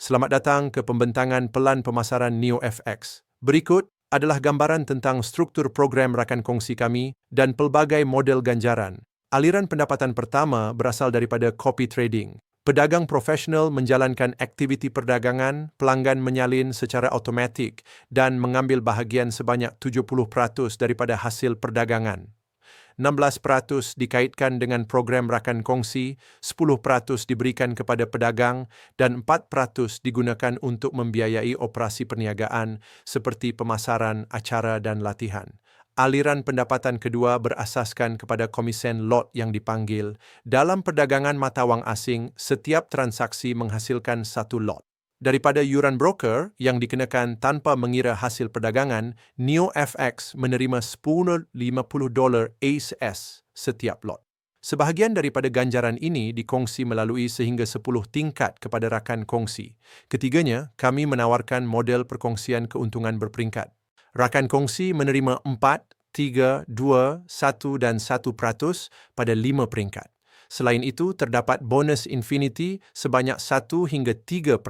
Selamat datang ke pembentangan pelan pemasaran NeoFX. Berikut adalah gambaran tentang struktur program rakan kongsi kami dan pelbagai model ganjaran. Aliran pendapatan pertama berasal daripada copy trading. Pedagang profesional menjalankan aktiviti perdagangan, pelanggan menyalin secara automatik dan mengambil bahagian sebanyak 70% daripada hasil perdagangan. 16% dikaitkan dengan program rakan kongsi, 10% diberikan kepada pedagang, dan 4% digunakan untuk membiayai operasi perniagaan seperti pemasaran, acara dan latihan. Aliran pendapatan kedua berasaskan kepada komisen lot yang dipanggil. Dalam perdagangan mata wang asing, setiap transaksi menghasilkan satu lot. Daripada yuran broker yang dikenakan tanpa mengira hasil perdagangan, NeoFX menerima $10.50 ACE setiap lot. Sebahagian daripada ganjaran ini dikongsi melalui sehingga 10 tingkat kepada rakan kongsi. Ketiganya, kami menawarkan model perkongsian keuntungan berperingkat. Rakan kongsi menerima 4, 3, 2, 1 dan 1% pada 5 peringkat. Selain itu, terdapat bonus infinity sebanyak 1 hingga 3%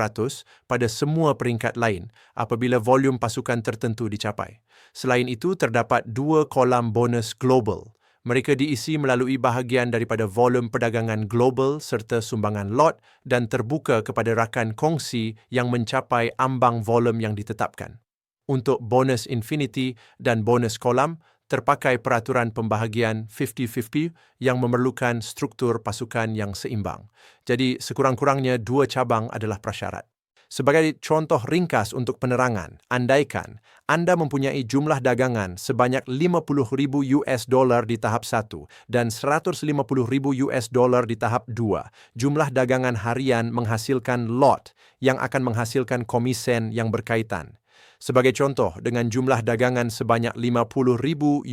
pada semua peringkat lain apabila volume pasukan tertentu dicapai. Selain itu, terdapat 2 kolam bonus global. Mereka diisi melalui bahagian daripada volume perdagangan global serta sumbangan lot dan terbuka kepada rakan kongsi yang mencapai ambang volume yang ditetapkan. Untuk bonus infinity dan bonus kolam, terpakai peraturan pembahagian 50-50 yang memerlukan struktur pasukan yang seimbang. Jadi, sekurang-kurangnya 2 cabang adalah prasyarat. Sebagai contoh ringkas untuk penerangan, andaikan Anda mempunyai jumlah dagangan sebanyak $50,000 di tahap 1 dan $150,000 di tahap 2, jumlah dagangan harian menghasilkan lot yang akan menghasilkan komisen yang berkaitan. Sebagai contoh, dengan jumlah dagangan sebanyak $50,000,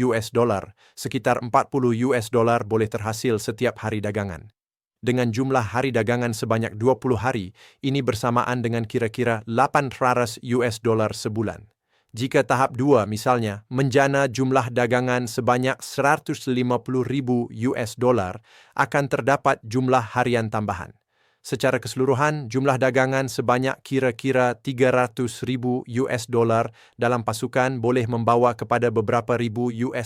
sekitar $40 boleh terhasil setiap hari dagangan. Dengan jumlah hari dagangan sebanyak 20 hari, ini bersamaan dengan kira-kira $800 sebulan. Jika tahap 2 misalnya, menjana jumlah dagangan sebanyak $150,000, akan terdapat jumlah harian tambahan. Secara keseluruhan, jumlah dagangan sebanyak kira-kira $300,000 dalam pasukan boleh membawa kepada beberapa ribu $,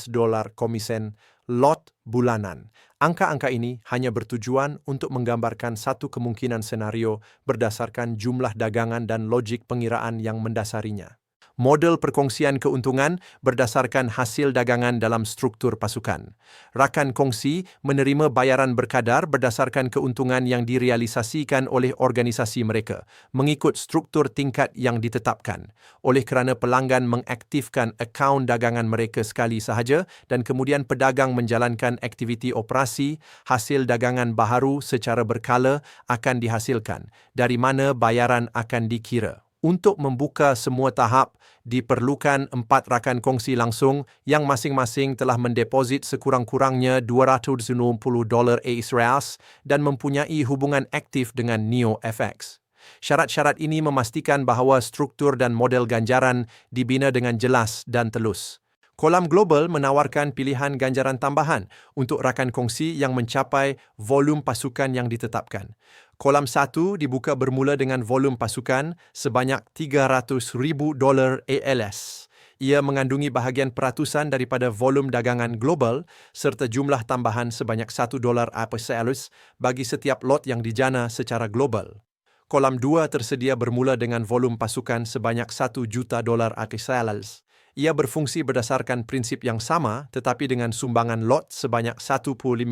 komisen lot bulanan. Angka-angka ini hanya bertujuan untuk menggambarkan satu kemungkinan senario berdasarkan jumlah dagangan dan logik pengiraan yang mendasarinya. Model perkongsian keuntungan berdasarkan hasil dagangan dalam struktur pasukan. Rakan kongsi menerima bayaran berkadar berdasarkan keuntungan yang direalisasikan oleh organisasi mereka, mengikut struktur tingkat yang ditetapkan. Oleh kerana pelanggan mengaktifkan akaun dagangan mereka sekali sahaja dan kemudian pedagang menjalankan aktiviti operasi, hasil dagangan baharu secara berkala akan dihasilkan, dari mana bayaran akan dikira. Untuk membuka semua tahap, diperlukan 4 rakan kongsi langsung yang masing-masing telah mendeposit sekurang-kurangnya $290 ACE dan mempunyai hubungan aktif dengan NeoFX. Syarat-syarat ini memastikan bahawa struktur dan model ganjaran dibina dengan jelas dan telus. Kolam global menawarkan pilihan ganjaran tambahan untuk rakan kongsi yang mencapai volum pasukan yang ditetapkan. Kolam 1 dibuka bermula dengan volum pasukan sebanyak $300,000 ALS. Ia mengandungi bahagian peratusan daripada volum dagangan global serta jumlah tambahan sebanyak $1 APE bagi setiap lot yang dijana secara global. Kolam 2 tersedia bermula dengan volum pasukan sebanyak $1 juta APE. Ia berfungsi berdasarkan prinsip yang sama tetapi dengan sumbangan lot sebanyak $150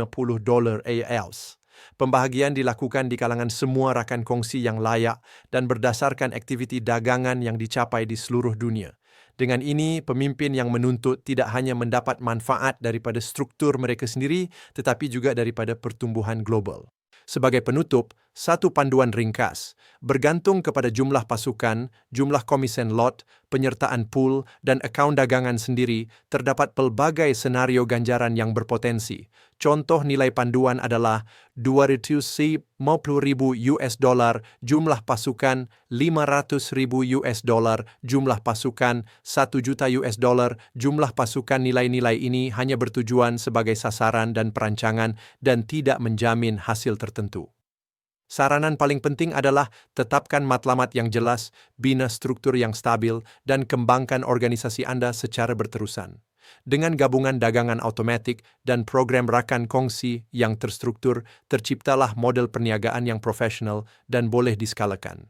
ALS. Pembahagian dilakukan di kalangan semua rakan kongsi yang layak dan berdasarkan aktiviti dagangan yang dicapai di seluruh dunia. Dengan ini, pemimpin yang menuntut tidak hanya mendapat manfaat daripada struktur mereka sendiri tetapi juga daripada pertumbuhan global. Sebagai penutup, satu panduan ringkas. Bergantung kepada jumlah pasukan, jumlah komisen lot, penyertaan pool dan akaun dagangan sendiri, terdapat pelbagai senario ganjaran yang berpotensi. Contoh nilai panduan adalah $250,000 jumlah pasukan, $500,000 jumlah pasukan, $1 juta jumlah pasukan. Nilai-nilai ini hanya bertujuan sebagai sasaran dan perancangan dan tidak menjamin hasil tertentu. Saranan paling penting adalah tetapkan matlamat yang jelas, bina struktur yang stabil, dan kembangkan organisasi Anda secara berterusan. Dengan gabungan dagangan otomatik dan program rakan kongsi yang terstruktur, terciptalah model perniagaan yang profesional dan boleh diskalakan.